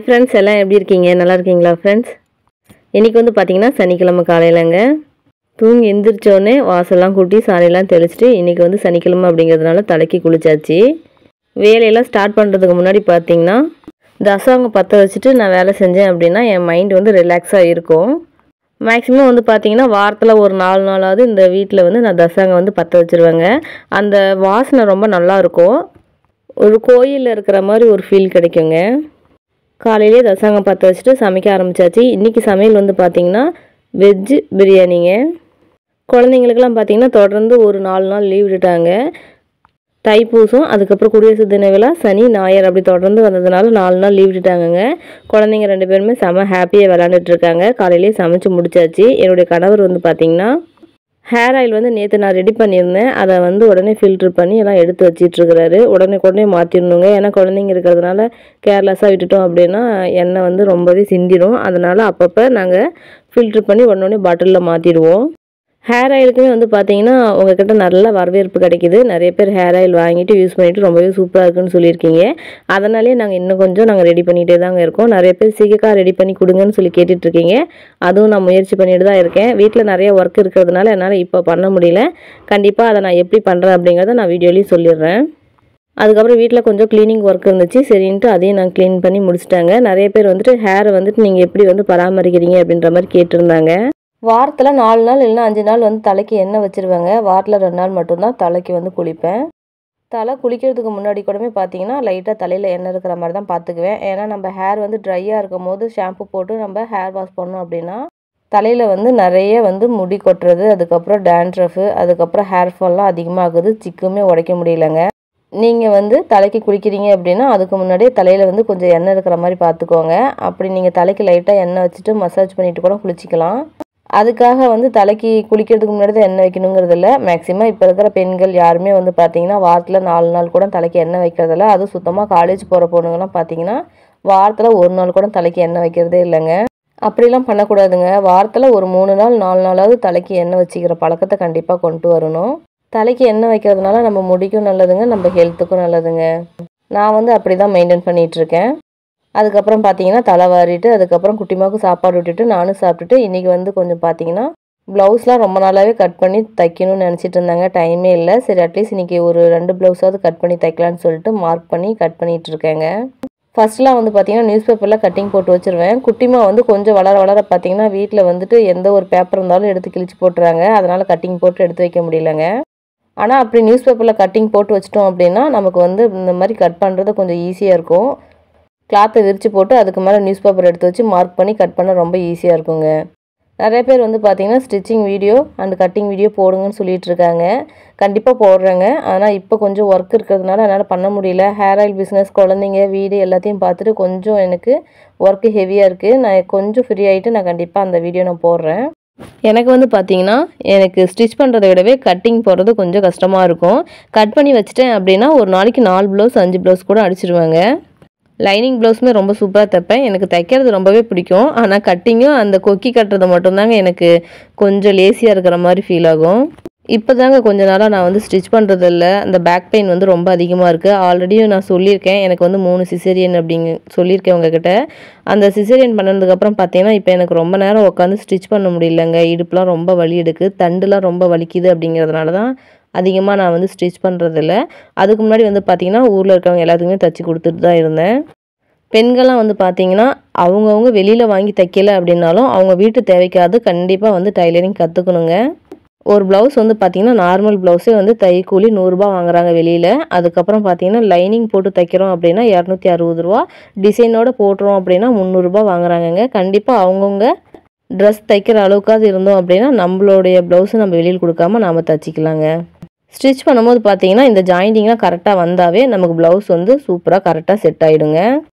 Friends, எல்லாம் எப்படி இருக்கீங்க? நல்லா இருக்கீங்களா ஃப்ரெண்ட்ஸ்? இன்றைக்கி வந்து பார்த்திங்கன்னா சனிக்கிழமை காலையிலங்க. தூங்கி எந்திரிச்சோடனே வாசல்லாம் கூட்டி சாணியெல்லாம் தெளிச்சிட்டு இன்றைக்கி வந்து சனிக்கிழமை அப்படிங்கிறதுனால தலைக்கு குளிச்சாச்சு. வேலையெல்லாம் ஸ்டார்ட் பண்ணுறதுக்கு முன்னாடி பார்த்திங்கன்னா தசாங்கம் பற்ற வச்சுட்டு நான் வேலை செஞ்சேன் அப்படின்னா என் மைண்ட் வந்து ரிலாக்ஸாக இருக்கும். மேக்ஸிமம் வந்து பார்த்திங்கன்னா வாரத்தில் ஒரு 4 நாளாவது இந்த வீட்டில் வந்து நான் தசாங்கம் வந்து பற்ற வச்சுருவேங்க. அந்த வாசனை ரொம்ப நல்லாயிருக்கும். ஒரு கோயிலில் இருக்கிற மாதிரி ஒரு ஃபீல் கிடைக்குங்க. காலையிலே தசாங்கம் பற்ற வச்சுட்டு சமைக்க ஆரம்பித்தாச்சு. இன்றைக்கி சமையல் வந்து பார்த்திங்கன்னா வெஜ்ஜு பிரியாணிங்க. குழந்தைங்களுக்கெல்லாம் பார்த்திங்கன்னா தொடர்ந்து ஒரு 4 நாள் லீவ் விட்டுட்டாங்க. தைப்பூசம், அதுக்கப்புறம் குடியரசு தின விழா, சனி ஞாயிறு அப்படி தொடர்ந்து வந்ததுனால 4 நாள் லீவ் விட்டுட்டாங்கங்க. குழந்தைங்க 2 பேருமே செம ஹாப்பியாக விளாண்டுட்ருக்காங்க. காலையிலேயே சமைச்சு முடிச்சாச்சு. என்னுடைய கணவர் வந்து பார்த்திங்கன்னா ஹேர் ஆயில் வந்து நேற்று நான் ரெடி பண்ணியிருந்தேன். அதை வந்து உடனே ஃபில்ட்ரு பண்ணி எல்லாம் எடுத்து வச்சிட்ருக்கிறாரு. உடனே மாற்றிடணுங்க. ஏன்னா குழந்தைங்க இருக்கிறதுனால கேர்லெஸ்ஸாக விட்டுட்டோம் அப்படின்னா எண்ணெய் வந்து ரொம்பவே சிந்திடும். அதனால் அப்பப்போ நாங்கள் ஃபில்ட்ரு பண்ணி உடனே பாட்டிலில் மாற்றிடுவோம். ஹேர் ஆயிலுக்குமே வந்து பார்த்திங்கன்னா உங்கள்கிட்ட நல்ல வரவேற்பு கிடைக்கிது. நிறைய பேர் ஹேர் ஆயில் வாங்கிட்டு யூஸ் பண்ணிவிட்டு ரொம்பவே சூப்பராக இருக்குன்னு சொல்லியிருக்கீங்க. அதனாலே நாங்கள் இன்னும் கொஞ்சம் ரெடி பண்ணிகிட்டே தாங்க இருக்கோம். நிறைய பேர் சீக்கிரம் ரெடி பண்ணி கொடுங்கன்னு சொல்லி கேட்டுட்ருக்கீங்க. அதுவும் நான் முயற்சி பண்ணிட்டு தான் இருக்கேன். வீட்டில் நிறைய ஒர்க் இருக்கிறதுனால என்னால் இப்போ பண்ண முடியல. கண்டிப்பாக அதை நான் எப்படி பண்ணுறேன் அப்படிங்கிறத நான் வீடியோலையும் சொல்லிடுறேன். அதுக்கப்புறம் வீட்டில் கொஞ்சம் க்ளீனிங் ஒர்க் இருந்துச்சு. சரின்ட்டு அதையும் நான் க்ளீன் பண்ணி முடிச்சிட்டாங்க. நிறைய பேர் வந்துட்டு ஹேரை வந்துட்டு நீங்கள் எப்படி வந்து பராமரிக்கிறீங்க அப்படின்ற மாதிரி கேட்டிருந்தாங்க. வாரத்தில் 4 நாள் இல்லைனா 5 நாள் வந்து தலைக்கு எண்ணெய் வச்சுருவேங்க. வாரத்தில் 2 நாள் மட்டும்தான் தலைக்கு வந்து குளிப்பேன். தலை குளிக்கிறதுக்கு முன்னாடி கூடமே பார்த்தீங்கன்னா லைட்டாக தலையில் எண்ணெய் இருக்கிற மாதிரி தான் பார்த்துக்குவேன். ஏன்னா நம்ம ஹேர் வந்து ட்ரையாக இருக்கும் போது ஷாம்பு போட்டு நம்ம ஹேர் வாஷ் பண்ணோம் அப்படின்னா தலையில் வந்து நிறைய வந்து முடி கொட்டுறது, அதுக்கப்புறம் டேண்ட்ரஃபு, அதுக்கப்புறம் ஹேர் ஃபால்லாம் அதிகமாகுது. சிக்குமே உடைக்க முடியலங்க. நீங்கள் வந்து தலைக்கு குளிக்கிறீங்க அப்படின்னா அதுக்கு முன்னாடியே தலையில் வந்து கொஞ்சம் எண்ணெய் இருக்கிற மாதிரி பார்த்துக்கோங்க. அப்படி நீங்கள் தலைக்கு லைட்டாக எண்ணெய் வச்சுட்டு மசாஜ் பண்ணிவிட்டு கூட குளிச்சிக்கலாம். அதுக்காக வந்து தலைக்கு குளிக்கிறதுக்கு முன்னாடி தான் எண்ணெய் வைக்கணுங்கிறது இல்லை. மேக்ஸிமம் இப்போ இருக்கிற பெண்கள் யாருமே வந்து பார்த்திங்கன்னா வாரத்தில் 4 நாள் கூட தலைக்கு எண்ணெய் வைக்கிறதில்ல. அதுவும் சுத்தமாக காலேஜ் போகிற பொண்ணுங்கலாம் பார்த்திங்கன்னா வாரத்தில் 1 நாள் கூட தலைக்கு எண்ணெய் வைக்கிறதே இல்லைங்க. அப்படிலாம் பண்ணக்கூடாதுங்க. வாரத்தில் ஒரு 3 நாள் 4 நாளாவது தலைக்கு எண்ணெய் வச்சுக்கிற பழக்கத்தை கண்டிப்பாக கொண்டு வரணும். தலைக்கு எண்ணெய் வைக்கிறதுனால நம்ம முடிக்கும் நல்லதுங்க, நம்ம ஹெல்த்துக்கும் நல்லதுங்க. நான் வந்து அப்படி தான் மெயின்டைன் பண்ணிகிட்ருக்கேன். அதுக்கப்புறம் பார்த்தீங்கன்னா தலை வாரிட்டு அதுக்கப்புறம் குட்டிமாவுக்கு சாப்பாடு விட்டுட்டு நானும் சாப்பிட்டுட்டு இன்றைக்கி வந்து கொஞ்சம் பார்த்தீங்கன்னா ப்ளவுஸ்லாம் ரொம்ப நாளாகவே கட் பண்ணி தைக்கணும்னு நினச்சிட்டு இருந்தாங்க. டைமே இல்லை. சரி அட்லீஸ்ட் இன்றைக்கி ஒரு 2 ப்ளவுஸாவது கட் பண்ணி தைக்கலான்னு சொல்லிட்டு மார்க் பண்ணி கட் பண்ணிகிட்ருக்கேங்க. ஃபஸ்ட்லாம் வந்து பார்த்திங்கன்னா நியூஸ் பேப்பரில் கட்டிங் போட்டு வச்சுருவேன். குட்டிமா வந்து கொஞ்சம் வளர பார்த்திங்கன்னா வீட்டில் வந்துட்டு எந்த ஒரு பேப்பர் இருந்தாலும் எடுத்து கிழிச்சு போட்டுறாங்க. அதனால் கட்டிங் போட்டு எடுத்து வைக்க முடியலங்க. ஆனால் அப்படி நியூஸ் பேப்பரில் கட்டிங் போட்டு வச்சிட்டோம் அப்படின்னா நமக்கு வந்து இந்த மாதிரி கட் பண்ணுறது கொஞ்சம் ஈஸியாக இருக்கும். கிளாத்தை விரித்து போட்டு அதுக்கு மேலே நியூஸ் பேப்பர் எடுத்து வச்சு மார்க் பண்ணி கட் பண்ண ரொம்ப ஈஸியாக இருக்குங்க. நிறைய பேர் வந்து பார்த்திங்கன்னா stitching video and cutting video போடுங்கன்னு சொல்லிட்டு இருக்காங்க. கண்டிப்பாக போடுறேங்க. ஆனால் இப்போ கொஞ்சம் ஒர்க் இருக்கிறதுனால என்னால் பண்ண முடியல. ஹேர் ஆயில் பிஸ்னஸ், குழந்தைங்க, வீடு எல்லாத்தையும் பார்த்துட்டு கொஞ்சம் எனக்கு ஒர்க்கு ஹெவியாக இருக்குது. நான் கொஞ்சம் ஃப்ரீ ஆகிட்டு நான் கண்டிப்பாக அந்த வீடியோ நான் போடுறேன். எனக்கு வந்து பார்த்திங்கன்னா எனக்கு ஸ்டிச் பண்ணுறதை விடவே கட்டிங் போடுறது கொஞ்சம் கஷ்டமாக இருக்கும். கட் பண்ணி வச்சுட்டேன் அப்படின்னா ஒரு நாளைக்கு 4 ப்ளவுஸ் 5 ப்ளவுஸ் கூட அடிச்சிடுவாங்க. லைனிங் ப்ளவுஸுமே ரொம்ப சூப்பராக தைப்பேன். எனக்கு தைக்கிறது ரொம்பவே பிடிக்கும். ஆனால் கட்டிங்கும் அந்த கொக்கி கட்டுறது மட்டும்தாங்க எனக்கு கொஞ்சம் லேசியாக இருக்கிற மாதிரி ஃபீல் ஆகும். இப்போ தாங்க கொஞ்ச நாளாக நான் வந்து ஸ்டிச் பண்ணுறதில்ல. அந்த பேக் பெயின் வந்து ரொம்ப அதிகமாக இருக்குது. ஆல்ரெடியும் நான் சொல்லியிருக்கேன். எனக்கு வந்து 3 சிசேரியன் அப்படிங்க சொல்லியிருக்கேன் உங்ககிட்ட. அந்த சிசேரியன் பண்ணதுக்கப்புறம் பார்த்தீங்கன்னா இப்போ எனக்கு ரொம்ப நேரம் உட்காந்து ஸ்டிச் பண்ண முடியலங்க. இடுப்புலாம் ரொம்ப வலி எடுக்குது, தண்டுலாம் ரொம்ப வலிக்குது. அப்படிங்கிறதுனால தான் அதிகமாக நான் வந்து ஸ்டிச் பண்ணுறதில்ல. அதுக்கு முன்னாடி வந்து பார்த்திங்கன்னா ஊரில் இருக்கிறவங்க எல்லாத்துக்குமே தைச்சி கொடுத்துட்டு தான் இருந்தேன். பெண்கள்லாம் வந்து பார்த்திங்கன்னா அவங்கவுங்க வெளியில் வாங்கி தைக்கல அப்படின்னாலும் அவங்க வீட்டு தேவைக்காவது கண்டிப்பாக வந்து டைலரிங் கற்றுக்கணுங்க. ஒரு ப்ளவுஸ் வந்து பார்த்திங்கன்னா நார்மல் ப்ளவுஸே வந்து தைக்கூலி 100 ரூபா வாங்குறாங்க வெளியில். அதுக்கப்புறம் பார்த்திங்கன்னா லைனிங் போட்டு தைக்கிறோம் அப்படின்னா 260 ரூபா, டிசைனோடு போட்டுறோம் அப்படின்னா 300 ரூபா வாங்குறாங்கங்க. கண்டிப்பாக அவங்கவுங்க ட்ரெஸ் தைக்கிற அளவுக்காவது இருந்தோம் அப்படின்னா நம்மளுடைய ப்ளவுஸை நம்ம வெளியில் கொடுக்காம நாம் தைச்சிக்கலாங்க. ஸ்டிச் பண்ணும்போது பார்த்தீங்கன்னா இந்த ஜாயிண்டிங்லாம் கரெக்டாக வந்தாவே நமக்கு ப்ளவுஸ் வந்து சூப்பராக கரெக்டாக செட் ஆகிடுங்க.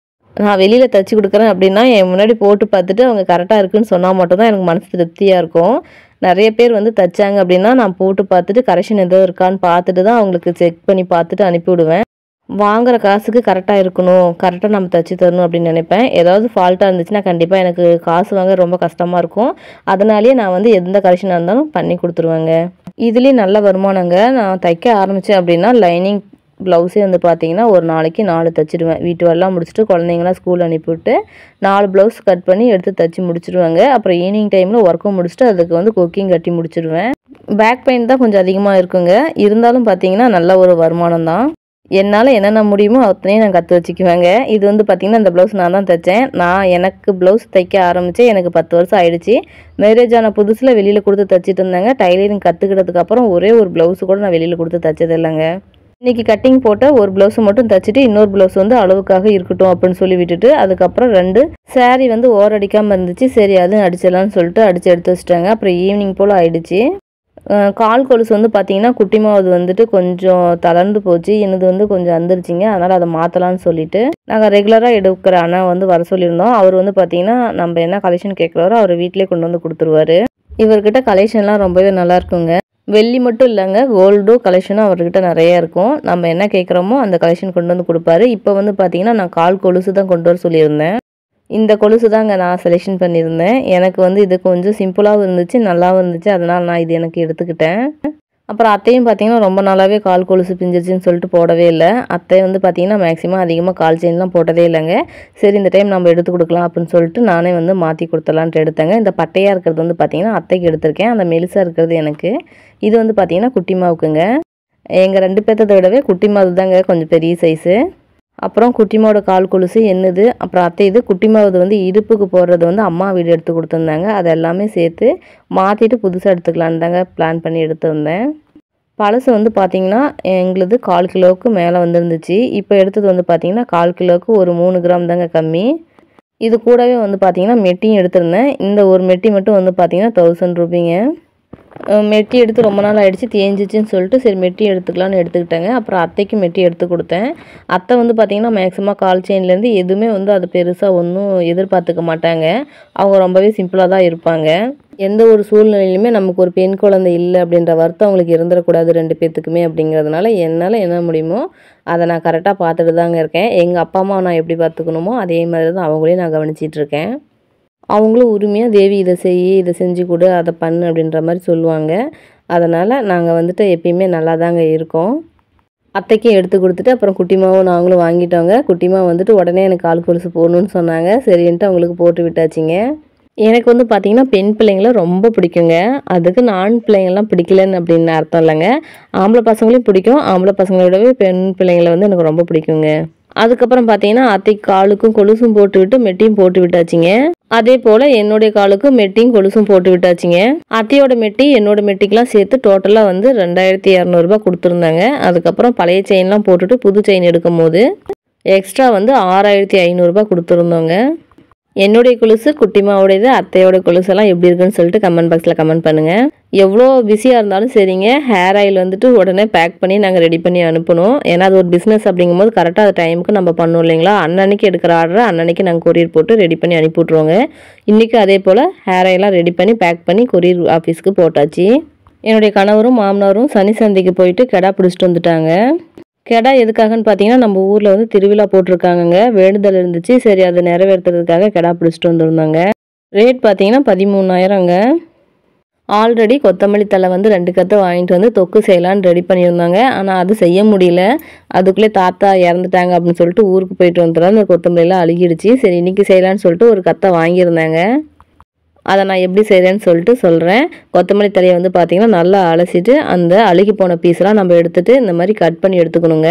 நான் வெளியில் தைச்சி கொடுக்குறேன் அப்படின்னா என் முன்னாடி போட்டு பார்த்துட்டு அவங்க கரெக்டாக இருக்குதுன்னு சொன்னால் மட்டும்தான் எனக்கு மனசு திருப்தியாக இருக்கும். நிறைய பேர் வந்து தைச்சாங்க அப்படின்னா நான் போட்டு பார்த்துட்டு கரெக்ஷன் எதுவும் இருக்கான்னு பார்த்துட்டு தான் அவங்களுக்கு செக் பண்ணி பார்த்துட்டு அனுப்பிவிடுவேன். வாங்குகிற காசுக்கு கரெக்டாக இருக்கணும், கரெக்டாக நம்ம தைச்சி தரணும் அப்படின்னு நினைப்பேன். ஏதாவது ஃபால்ட்டாக இருந்துச்சுன்னா கண்டிப்பாக எனக்கு காசு வாங்க ரொம்ப கஷ்டமாக இருக்கும். அதனாலேயே நான் வந்து எந்த கரெக்ஷனாக இருந்தாலும் பண்ணி கொடுத்துருவேங்க. இதுலேயும் நல்ல வருமானங்க. நான் தைக்க ஆரம்பித்தேன் அப்படின்னா லைனிங் ப்ளவுஸே வந்து பார்த்திங்கன்னா ஒரு நாளைக்கு 4 தைச்சிடுவேன். வீட்டு வேலைலாம் முடிச்சுட்டு குழந்தைங்களாம் ஸ்கூல் அனுப்பிவிட்டு 4 ப்ளவுஸ் கட் பண்ணி எடுத்து தைச்சி முடிச்சிடுவேங்க. அப்புறம் ஈவினிங் டைமில் ஒர்க்கும் முடிச்சுட்டு அதுக்கு வந்து கொக்கிங் கட்டி முடிச்சிடுவேன். பேக் பெயின் தான் கொஞ்சம் அதிகமாக இருக்குங்க. இருந்தாலும் பார்த்திங்கன்னா நல்ல ஒரு வருமானம் தான். என்னால் என்னென்ன முடியுமோ அத்தனையும் நான் கற்று வச்சுக்குவேங்க. இது வந்து பார்த்திங்கன்னா இந்த ப்ளவுஸ் நான் தான் தைச்சேன். எனக்கு ப்ளவுஸ் தைக்க ஆரம்பித்தேன் எனக்கு 10 வருஷம் ஆயிடுச்சு. மேரேஜ் ஆன புதுசில் வெளியில் கொடுத்து தைச்சிட்டு இருந்தேங்க. டைலரிங் கற்றுக்கிட்டதுக்கப்புறம் ஒரே ஒரு ப்ளவுஸு கூட நான் வெளியில் கொடுத்து தைச்சது இல்லைங்க. இன்றைக்கி கட்டிங் போட்ட ஒரு ப்ளவுஸை மட்டும் தைச்சிட்டு இன்னொரு ப்ளவுஸ் வந்து அளவுக்காக இருக்கட்டும் அப்படின்னு சொல்லி விட்டுட்டு அதுக்கப்புறம் 2 சாரீ வந்து ஓரடிக்காமல் இருந்துச்சு. சரி அதுவும் அடிச்சிடலான்னு சொல்லிட்டு அடித்து எடுத்து வச்சிட்டாங்க. அப்புறம் ஈவினிங் போல் ஆயிடுச்சு. கால் கொலுசு வந்து பார்த்திங்கன்னா குட்டி மாவது வந்துட்டு கொஞ்சம் தளர்ந்து போச்சு. எனது வந்து கொஞ்சம் வந்துருச்சிங்க. அதனால் அதை மாற்றலான்னு சொல்லிவிட்டு நாங்கள் ரெகுலராக எடுக்கிற அண்ணா வந்து வர சொல்லியிருந்தோம். அவர் வந்து பார்த்திங்கன்னா நம்ம என்ன கலெக்ஷன் கேட்குறாரோ அவர் வீட்டிலே கொண்டு வந்து கொடுத்துருவாரு. இவர்கிட்ட கலெக்ஷன்லாம் ரொம்பவே நல்லா இருக்குங்க. வெள்ளி மட்டும் இல்லைங்க, கோல்டும் கலெக்ஷனும் அவர்கிட்ட நிறைய இருக்கும். நம்ம என்ன கேட்குறோமோ அந்த கலெக்ஷன் கொண்டு வந்து கொடுப்பாரு. இப்போ வந்து பார்த்திங்கன்னா நான் கால் கொலுசு தான் கொண்டு வர சொல்லியிருந்தேன். இந்த கொலுசு தாங்க நான் செலெக்ஷன் பண்ணியிருந்தேன். எனக்கு வந்து இது கொஞ்சம் சிம்பிளாகவும் இருந்துச்சு, நல்லாவும் இருந்துச்சு. அதனால் நான் இது எனக்கு எடுத்துக்கிட்டேன். அப்புறம் அத்தையும் பார்த்திங்கன்னா ரொம்ப நாளாகவே கால் கொலுசு பிஞ்சிருச்சுன்னு சொல்லிட்டு போடவே இல்லை. அத்தை வந்து பார்த்திங்கன்னா மேக்ஸிமம் அதிகமாக கால் செயின்லாம் போட்டதே இல்லைங்க. சரி இந்த டைம் நம்ம எடுத்து கொடுக்கலாம் அப்படின்னு சொல்லிட்டு நானே வந்து மாற்றி கொடுத்துலான்ட்டு எடுத்தேங்க. இந்த பட்டையாக இருக்கிறது வந்து பார்த்திங்கன்னா அத்தைக்கு எடுத்திருக்கேன். அந்த மெலிசாக இருக்கிறது எனக்கு. இது வந்து பார்த்திங்கன்னா குட்டிமாவுக்குங்க. எங்கள் 2 பேர்த்ததை விடவே குட்டிமாவு தாங்க கொஞ்சம் பெரிய சைஸு. அப்புறம் குட்டிமாவோட கால் கொலுசு என்னது, அப்புறம் அத்தை இது குட்டிமாவது வந்து இடுப்புக்கு போடுறது வந்து அம்மா வீடு எடுத்து கொடுத்துருந்தாங்க. அது எல்லாமே சேர்த்து மாற்றிட்டு புதுசாக எடுத்துக்கலான்னு தாங்க பிளான் பண்ணி எடுத்துருந்தேன். பழசு வந்து பார்த்திங்கன்னா எங்களுது 1/4 கிலோவுக்கு மேலே வந்துருந்துச்சு. இப்போ எடுத்தது வந்து பார்த்திங்கன்னா 1/4 கிலோவுக்கு ஒரு 3 கிராம் தாங்க கம்மி. இது கூடவே வந்து பார்த்திங்கன்னா மெட்டியும் எடுத்திருந்தேன். இந்த ஒரு மெட்டி மட்டும் வந்து பார்த்திங்கன்னா 1000 ரூபாய்ங்க. மெட்டி எடுத்து ரொம்ப நாள் ஆகிடுச்சு, தேஞ்சிச்சின்னு சொல்லிட்டு சரி மெட்டி எடுத்துக்கலான்னு எடுத்துக்கிட்டேங்க. அப்புறம் அத்தைக்கு மெட்டி எடுத்து கொடுத்தேன். அத்தை வந்து பார்த்திங்கன்னா மேக்ஸிமம் கால் செயின்லேருந்து எதுவுமே வந்து அது பெருசாக ஒன்றும் எதிர்பார்த்துக்க மாட்டாங்க. அவங்க ரொம்பவே சிம்பிளாக தான் இருப்பாங்க. எந்த ஒரு சூழ்நிலையிலுமே நமக்கு ஒரு பெண் குழந்தை இல்லை அப்படின்ற வருத்தம் அவங்களுக்கு இருந்துடக்கூடாது 2 பேர்த்துக்குமே. அப்படிங்கிறதுனால என்னால் என்ன முடியுமோ அதை நான் கரெக்டாக பார்த்துட்டு தாங்க இருக்கேன். எங்கள் அப்பா அம்மா நான் எப்படி பார்த்துக்கணுமோ அதே மாதிரி தான் அவங்களையும் நான் கவனிச்சிட்ருக்கேன். அவங்களும் உரிமையாக தேவி இதை செய், இதை செஞ்சு கொடு, அதை பண்ணு அப்படின்ற மாதிரி சொல்லுவாங்க. அதனால் நாங்கள் வந்துட்டு எப்பயுமே நல்லா தாங்க இருக்கோம். அத்தைக்கும் எடுத்து கொடுத்துட்டு அப்புறம் குட்டிமாவும் நாங்களும் வாங்கிட்டோங்க. குட்டிமா வந்துட்டு உடனே எனக்கு கால் கொலுசு போடணுன்னு சொன்னாங்க. சரின்ட்டு அவங்களுக்கு போட்டு விட்டாச்சுங்க. எனக்கு வந்து பார்த்திங்கன்னா பெண் பிள்ளைங்கள ரொம்ப பிடிக்குங்க. அதுக்கு ஆண் பிள்ளைங்கள்லாம் பிடிக்கலன்னு அப்படின்னு அர்த்தம் இல்லைங்க. ஆம்பளை பசங்களையும் பிடிக்கும். ஆம்பளை பசங்களை விடவே பெண் பிள்ளைங்களை வந்து எனக்கு ரொம்ப பிடிக்குங்க. அதுக்கப்புறம் பார்த்தீங்கன்னா அத்தைக்கு காலுக்கும் கொலுசும் போட்டு விட்டு மெட்டியும் போட்டு விட்டாச்சுங்க. அதே போல் என்னுடைய காலுக்கும் மெட்டியும் கொலுசும் போட்டு விட்டாச்சுங்க. அத்தையோட மெட்டி என்னோட மெட்டிக்கெலாம் சேர்த்து டோட்டலாக வந்து 2200 ரூபாய் கொடுத்துருந்தாங்க. அதுக்கப்புறம் பழைய செயின்லாம் போட்டுட்டு புது செயின் எடுக்கும் போது எக்ஸ்ட்ரா வந்து 6500 ரூபாய் கொடுத்துருந்தோங்க. என்னுடைய கொலுசு குட்டிமாவோடையது, அத்தையோட கொலுசெல்லாம் எப்படி இருக்குன்னு சொல்லிட்டு கமெண்ட் பாக்ஸில் கமெண்ட் பண்ணுங்கள். எவ்வளோ பிஸியாக இருந்தாலும் சரிங்க, ஹேர் ஆயில் வந்துட்டு உடனே பேக் பண்ணி நாங்கள் ரெடி பண்ணி அனுப்பணும். ஏன்னா அது ஒரு பிஸ்னஸ் அப்படிங்கும்போது கரெக்டாக அது டைமுக்கு நம்ம பண்ணோம் இல்லைங்களா. அன்னன்னைக்கு எடுக்கிற ஆர்டரை அன்னன்னைக்கு நாங்கள் கொரியர் போட்டு ரெடி பண்ணி அனுப்பி விட்ருவோங்க. இன்றைக்கி அதே போல் ஹேர் ஆயிலாம் ரெடி பண்ணி பேக் பண்ணி கொரியர் ஆஃபீஸ்க்கு போட்டாச்சு. என்னுடைய கணவரும் மாமனாரும் சனி சந்தைக்கு போயிட்டு கெடா பிடிச்சிட்டு வந்துட்டாங்க. கெடா எதுக்காகன்னு பார்த்தீங்கன்னா நம்ம ஊரில் வந்து திருவிழா போட்டிருக்காங்கங்க. வேண்டுதல் இருந்துச்சு, சரி அதை நிறைவேற்றுறதுக்காக கெடா பிடிச்சிட்டு வந்துருந்தாங்க. ரேட் பார்த்தீங்கன்னா 13,000ங்க. ஆல்ரெடி கொத்தமல்லி தலை வந்து 2 கத்தை வாங்கிட்டு வந்து தொக்கு செய்யலான்னு ரெடி பண்ணியிருந்தாங்க. ஆனால் அது செய்ய முடியல. அதுக்குள்ளே தாத்தா இறந்துட்டாங்க அப்படின்னு சொல்லிட்டு ஊருக்கு போயிட்டு வந்துடுறாங்க. அந்த கொத்தமல்லியெல்லாம் அழுகிடுச்சு. சரி இன்றைக்கி செய்யலான்னு சொல்லிட்டு ஒரு கத்தை வாங்கியிருந்தாங்க. அதை நான் எப்படி செய்கிறேன்னு சொல்லிட்டு சொல்கிறேன். கொத்தமல்லி தலையை வந்து பார்த்திங்கன்னா நல்லா அலசிட்டு அந்த அழுகி போன பீஸ்லாம் நம்ம எடுத்துகிட்டு இந்த மாதிரி கட் பண்ணி எடுத்துக்கணுங்க.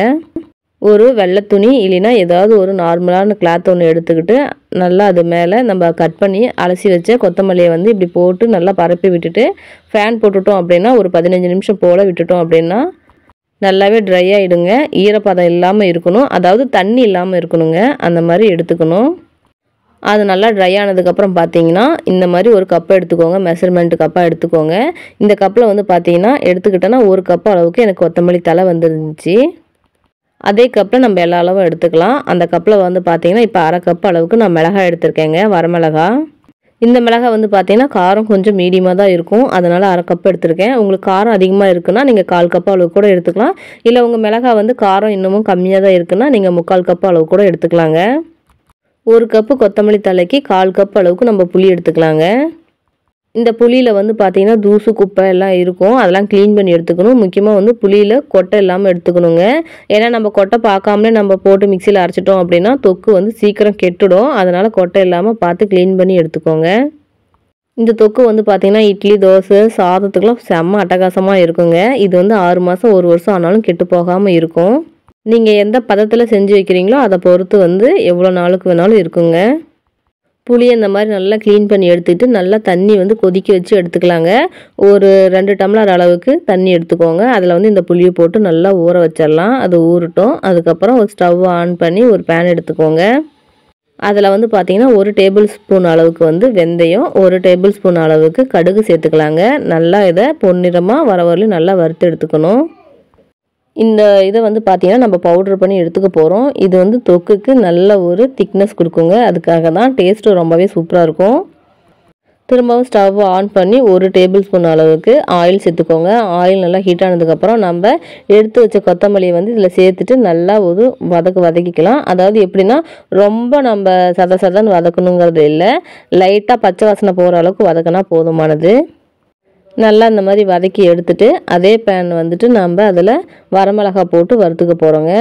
ஒரு வெள்ளை துணி இல்லைன்னா ஏதாவது ஒரு நார்மலான கிளாத் ஒன்று எடுத்துக்கிட்டு நல்லா அது மேலே நம்ம கட் பண்ணி அலசி வச்ச கொத்தமல்லியை வந்து இப்படி போட்டு நல்லா பரப்பி விட்டுட்டு ஃபேன் போட்டுட்டோம் அப்படின்னா ஒரு 15 நிமிஷம் போல் விட்டுட்டோம் அப்படின்னா நல்லாவே ட்ரை ஆகிடுங்க. ஈரப்பதம் இல்லாமல் இருக்கணும், அதாவது தண்ணி இல்லாமல் இருக்கணுங்க. அந்த மாதிரி எடுத்துக்கணும். அது நல்லா ட்ரை ஆனதுக்கப்புறம் பார்த்தீங்கன்னா இந்த மாதிரி ஒரு கப்பை எடுத்துக்கோங்க. மெஷர்மெண்ட்டு கப்பாக எடுத்துக்கோங்க. இந்த கப்பில் வந்து பார்த்தீங்கன்னா எடுத்துக்கிட்டோன்னா 1 கப் அளவுக்கு எனக்கு கொத்தமல்லி தலை வந்துருந்துச்சு. அதே கப்பில் நம்ம எல்லா அளவும் எடுத்துக்கலாம். அந்த கப்பில் வந்து பார்த்தீங்கன்னா இப்போ 1/2 கப் அளவுக்கு நான் மிளகாய் எடுத்திருக்கேங்க, வரமிளகா. இந்த மிளகாய் வந்து பார்த்தீங்கன்னா காரம் கொஞ்சம் மீடியமாக தான் இருக்கும். அதனால் 1/2 கப் எடுத்திருக்கேன். உங்களுக்கு காரம் அதிகமாக இருக்குன்னா நீங்கள் 1/4 கப் அளவு கூட எடுத்துக்கலாம். இல்லை உங்கள் மிளகாய் வந்து காரம் இன்னமும் கம்மியாக தான் இருக்குன்னா நீங்கள் 3/4 கப் அளவு கூட எடுத்துக்கலாங்க. 1 கப்பு கொத்தமல்லி தலைக்கு 1/4 கப் அளவுக்கு நம்ம புளி எடுத்துக்கலாங்க. இந்த புளியில் வந்து பார்த்திங்கன்னா தூசு குப்பை எல்லாம் இருக்கும், அதெல்லாம் க்ளீன் பண்ணி எடுத்துக்கணும். முக்கியமாக வந்து புளியில் கொட்டை இல்லாமல் எடுத்துக்கணுங்க. ஏன்னா நம்ம கொட்டை பார்க்காமலே நம்ம போட்டு மிக்சியில் அரைச்சிட்டோம் அப்படின்னா தொக்கு வந்து சீக்கிரம் கெட்டுடும். அதனால் கொட்டை இல்லாமல் பார்த்து க்ளீன் பண்ணி எடுத்துக்கோங்க. இந்த தொக்கு வந்து பார்த்திங்கன்னா இட்லி, தோசை, சாதத்துக்கெலாம் செம்ம அட்டகாசமாக இருக்குங்க. இது வந்து 6 மாதம் 1 வருஷம் ஆனாலும் கெட்டு போகாமல் இருக்கும். நீங்கள் எந்த பதத்தில் செஞ்சு வைக்கிறீங்களோ அதை பொறுத்து வந்து எவ்வளோ நாளுக்கு வேணாலும் இருக்குங்க. புளியை இந்த மாதிரி நல்லா க்ளீன் பண்ணி எடுத்துக்கிட்டு நல்லா தண்ணி வந்து கொதிக்க வச்சு எடுத்துக்கலாங்க. ஒரு 2 டம்ளர் அளவுக்கு தண்ணி எடுத்துக்கோங்க. அதில் வந்து இந்த புளியை போட்டு நல்லா ஊற வச்சிடலாம். அது ஊறட்டும். அதுக்கப்புறம் ஒரு ஸ்டவ் ஆன் பண்ணி ஒரு பேன் எடுத்துக்கோங்க. அதில் வந்து பார்த்திங்கன்னா 1 டேபிள் ஸ்பூன் அளவுக்கு வந்து வெந்தயம், 1 டேபிள் ஸ்பூன் அளவுக்கு கடுகு சேர்த்துக்கலாங்க. நல்லா இதை பொன்னிறமாக வர வரலையும் நல்லா வறுத்து எடுத்துக்கணும். இந்த இதை வந்து பார்த்திங்கன்னா நம்ம பவுட்ரு பண்ணி எடுத்துக்க போகிறோம். இது வந்து தொக்குக்கு நல்ல ஒரு திக்னஸ் கொடுக்குங்க. அதுக்காக தான் டேஸ்ட்டு ரொம்பவே சூப்பராக இருக்கும். திரும்பவும் ஸ்டவ் ஆன் பண்ணி 1 டேபிள் ஸ்பூன் அளவுக்கு ஆயில் சேர்த்துக்கோங்க. ஆயில் நல்லா ஹீட் ஆனதுக்கப்புறம் நம்ம எடுத்து வச்ச கொத்தமல்லியை வந்து இதில் சேர்த்துட்டு நல்லா ஒரு வதக்கிக்கலாம். அதாவது எப்படின்னா ரொம்ப நம்ம சதன்னு வதக்கணுங்கிறது இல்லை, லைட்டாக பச்சை வாசனை போகிற அளவுக்கு வதக்கினா போதுமானது. நல்லா இந்த மாதிரி வதக்கி எடுத்துட்டு அதே பேன் வந்துட்டு நம்ம அதில் வரமிளகா போட்டு வறுத்துக்க போகிறோங்க.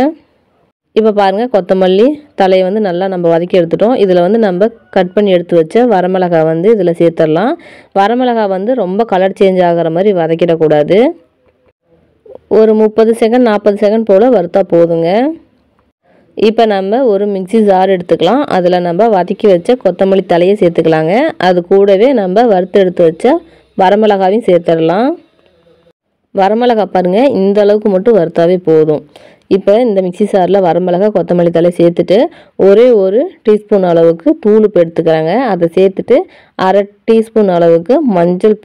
இப்போ பாருங்கள், கொத்தமல்லி தலையை வந்து நல்லா நம்ம வதக்கி எடுத்துட்டோம். இதில் வந்து நம்ம கட் பண்ணி எடுத்து வச்ச வரமிளகா வந்து இதில் சேர்த்துடலாம். வரமிளகா வந்து ரொம்ப கலர் சேஞ்ச் ஆகிற மாதிரி வதக்கிடக்கூடாது. ஒரு 30 செகண்ட் 40 செகண்ட் போல் வறுத்தா போதுங்க. இப்போ நம்ம ஒரு மிக்ஸி ஜார் எடுத்துக்கலாம். அதில் நம்ம வதக்கி வச்ச கொத்தமல்லி தலையை சேர்த்துக்கலாங்க. அது கூடவே நம்ம வறுத்து எடுத்து வச்ச வரமிளகாவையும் சேர்த்துடலாம். வரமிளகா பாருங்கள், இந்த அளவுக்கு மட்டும் வறுத்தாவே போதும். இப்போ இந்த மிக்ஸி ஜாரில் வரமிளகா, கொத்தமல்லி தலை சேர்த்துட்டு ஒரே ஒரு டீஸ்பூன் அளவுக்கு தூளுப்பு எடுத்துக்கிறாங்க. அதை சேர்த்துட்டு 1/2 டீஸ்பூன் அளவுக்கு மஞ்சள்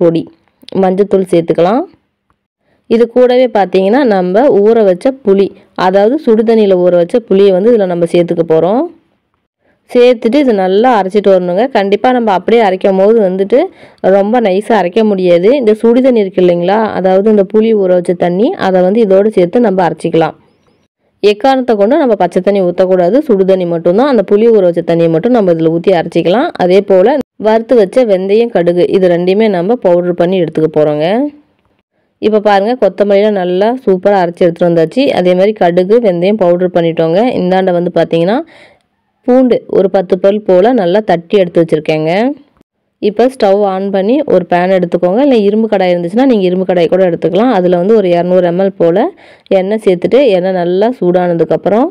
தூள் சேர்த்துக்கலாம். இது கூடவே பார்த்தீங்கன்னா நம்ம ஊற வச்ச புளி, அதாவது சுடுதண்ணியில் ஊற வச்ச புளியை வந்து இதில் நம்ம சேர்த்துக்க போகிறோம். சேர்த்துட்டு இது நல்லா அரைச்சிட்டு வரணுங்க. கண்டிப்பாக நம்ம அப்படியே அரைக்கும் போது வந்துட்டு ரொம்ப நைஸாக அரைக்க முடியாது. இந்த சுடு தண்ணி இருக்குது இல்லைங்களா, அதாவது இந்த புளி ஊற வச்ச தண்ணி, அதை வந்து இதோடு சேர்த்து நம்ம அரைச்சிக்கலாம். எக்காரணத்தை கொண்டு நம்ம பச்சை தண்ணி ஊற்றக்கூடாது, சுடு தண்ணி மட்டும்தான். அந்த புளி ஊற வச்ச தண்ணியை மட்டும் நம்ம இதில் ஊற்றி அரைச்சிக்கலாம். அதே போல் வறுத்து வச்ச வெந்தயம், கடுகு இது ரெண்டையுமே நம்ம பவுட்ரு பண்ணி எடுத்துக்க போகிறோங்க. இப்போ பாருங்கள், கொத்தமல்லியில் நல்லா சூப்பராக அரைச்சி எடுத்துகிட்டு வந்தாச்சு. அதே மாதிரி கடுகு, வெந்தயம் பவுட்ரு பண்ணிட்டோங்க. இந்தாண்ட வந்து பார்த்திங்கன்னா பூண்டு ஒரு 10 பல் போல் நல்லா தட்டி எடுத்து வச்சுருக்கேங்க. இப்போ ஸ்டவ் ஆன் பண்ணி ஒரு பேன் எடுத்துக்கோங்க. இல்லை இரும்பு கடாய் இருந்துச்சுன்னா நீங்கள் இரும்பு கடாய் கூட எடுத்துக்கலாம். அதில் வந்து ஒரு 200 ml போல் எண்ணெய் சேர்த்துட்டு எண்ணெய் நல்லா சூடானதுக்கப்புறம்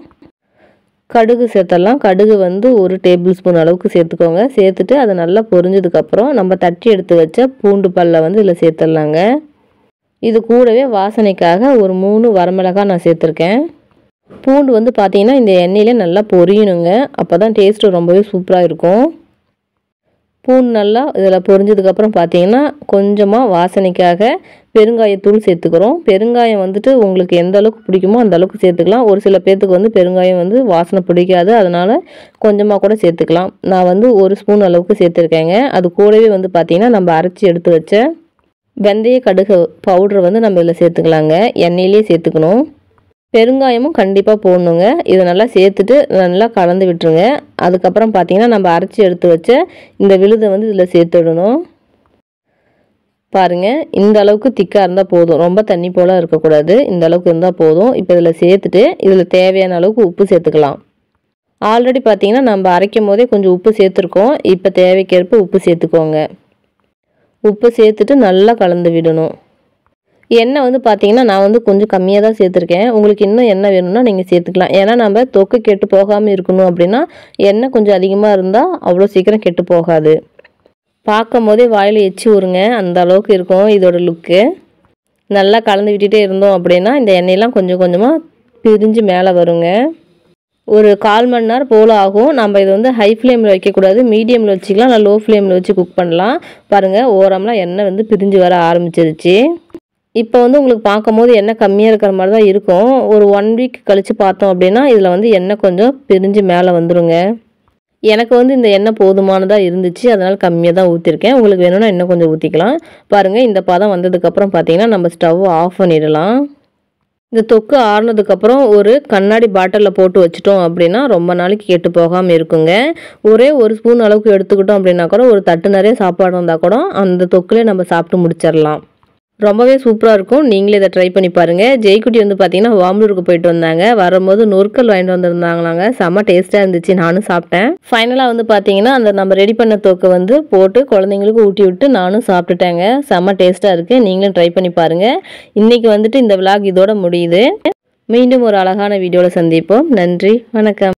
கடுகு சேர்த்துடலாம். கடுகு வந்து 1 டேபிள் ஸ்பூன் அளவுக்கு சேர்த்துக்கோங்க. சேர்த்துட்டு அது நல்லா பொரிஞ்சதுக்கப்புறம் நம்ம தட்டி எடுத்து வச்ச பூண்டு பல்லை வந்து இதில் சேர்த்துடலாங்க. இது கூடவே வாசனைக்காக ஒரு 3 வரமிளகாய் நான் சேர்த்துருக்கேன். பூண்டு வந்து பார்த்திங்கன்னா இந்த எண்ணெயிலே நல்லா பொரியணுங்க. அப்போ தான் டேஸ்ட்டு ரொம்பவே சூப்பராக இருக்கும். பூண்டு நல்லா இதில் பொரிஞ்சதுக்கப்புறம் பார்த்திங்கன்னா கொஞ்சமாக வாசனைக்காக பெருங்காயத்தூள் சேர்த்துக்கிறோம். பெருங்காயம் வந்துட்டு உங்களுக்கு எந்த அளவுக்கு பிடிக்குமோ அந்த அளவுக்கு சேர்த்துக்கலாம். ஒரு சில பேர்த்துக்கு வந்து பெருங்காயம் வந்து வாசனை பிடிக்காது, அதனால் கொஞ்சமாக கூட சேர்த்துக்கலாம். நான் வந்து 1 ஸ்பூன் அளவுக்கு சேர்த்துருக்கேங்க. அது கூடவே வந்து பார்த்திங்கன்னா நம்ம அரைச்சி எடுத்து வச்ச வெந்தய கடுகு பவுட்ரு வந்து நம்ம இதில் சேர்த்துக்கலாங்க. எண்ணெயிலே சேர்த்துக்கணும். பெருங்காயமும் கண்டிப்பாக போடணுங்க. இதை நல்லா சேர்த்துட்டு நல்லா கலந்து விட்டுருங்க. அதுக்கப்புறம் பார்த்திங்கன்னா நம்ம அரைச்சி எடுத்து வச்ச இந்த விழுதை வந்து இதில் சேர்த்துடணும். பாருங்கள், இந்த அளவுக்கு திக்காக இருந்தால் போதும், ரொம்ப தண்ணி போல் இருக்கக்கூடாது. இந்த அளவுக்கு இருந்தால் போதும். இப்போ இதில் சேர்த்துட்டு இதில் தேவையான அளவுக்கு உப்பு சேர்த்துக்கலாம். ஆல்ரெடி பார்த்திங்கன்னா நம்ம அரைக்கும் போதே கொஞ்சம் உப்பு சேர்த்துருக்கோம். இப்போ தேவைக்கேற்ப உப்பு சேர்த்துக்கோங்க. உப்பு சேர்த்துட்டு நல்லா கலந்து விடணும். எண்ணெய் வந்து பார்த்திங்கன்னா நான் வந்து கொஞ்சம் கம்மியாக தான் சேர்த்துருக்கேன். உங்களுக்கு இன்னும் எண்ணெய் வேணும்னா நீங்கள் சேர்த்துக்கலாம். ஏன்னா நம்ம தொக்கு கெட்டு போகாமல் இருக்கணும் அப்படின்னா எண்ணெய் கொஞ்சம் அதிகமாக இருந்தால் அவ்வளோ சீக்கிரம் கெட்டு போகாது. பார்க்கும் போதே வாயில் எச்சி ஊறுங்க, அந்த அளவுக்கு இருக்கும் இதோட லுக்கு. நல்லா கலந்து விட்டுட்டே இருந்தோம் அப்படின்னா இந்த எண்ணெயெல்லாம் கொஞ்சம் கொஞ்சமாக பிரிஞ்சு மேலே வருங்க. ஒரு 1/4 மணி நேரம் போல் ஆகும். நம்ம இது வந்து ஹை ஃப்ளேமில் வைக்கக்கூடாது, மீடியமில் வச்சுக்கலாம், இல்லை லோ ஃப்ளேமில் வச்சு குக் பண்ணலாம். பாருங்கள், ஓரம்லாம் எண்ணெய் வந்து பிரிஞ்சு வர ஆரம்பிச்சிருச்சு. இப்போ வந்து உங்களுக்கு பார்க்கும்போது எண்ணெய் கம்மியாக இருக்கிற மாதிரி தான் இருக்கும். ஒரு 1 வீக் கழித்து பார்த்தோம் அப்படின்னா இதில் வந்து எண்ணெய் கொஞ்சம் பிரிஞ்சு மேலே வந்துடுங்க. எனக்கு வந்து இந்த எண்ணெய் போதுமானதாக இருந்துச்சு, அதனால் கம்மியாக தான் ஊற்றிருக்கேன். உங்களுக்கு வேணும்னா இன்னும் கொஞ்சம் ஊற்றிக்கலாம். பாருங்கள், இந்த பதம் வந்ததுக்கப்புறம் பார்த்தீங்கன்னா நம்ம ஸ்டவ் ஆஃப் பண்ணிடலாம். இந்த தொக்கு ஆறுனதுக்கப்புறம் ஒரு கண்ணாடி பாட்டிலில் போட்டு வச்சுட்டோம் அப்படின்னா ரொம்ப நாளைக்கு கெட்டு போகாமல் இருக்குங்க. ஒரே ஒரு ஸ்பூன் அளவுக்கு எடுத்துக்கிட்டோம் அப்படின்னா கூட ஒரு தட்டு நிறைய சாப்பாடு வந்தால் கூட அந்த தொக்குலேயே நம்ம சாப்பிட்டு முடிச்சிடலாம். ரொம்பவே சூப்பராக இருக்கும். நீங்களே இதை ட்ரை பண்ணி பாருங்கள். ஜெய்குட்டி வந்து பார்த்தீங்கன்னா வாம்பலூருக்கு போயிட்டு வந்தாங்க. வரும்போது நொறுக்கல் வாங்கிட்டு வந்திருந்தாங்களாங்க. செம்ம டேஸ்ட்டாக இருந்துச்சு. நானும் சாப்பிட்டேன். ஃபைனலாக வந்து பார்த்தீங்கன்னா அந்த நம்ம ரெடி பண்ண தொக்கை வந்து போட்டு குழந்தைங்களுக்கு ஊட்டி விட்டு நானும் சாப்பிட்டுட்டேங்க. செம்ம டேஸ்ட்டாக இருக்குது. நீங்களும் ட்ரை பண்ணி பாருங்கள். இன்றைக்கி வந்துட்டு இந்த விலாக் இதோட முடியுது. மீண்டும் ஒரு அழகான வீடியோவில் சந்திப்போம். நன்றி, வணக்கம்.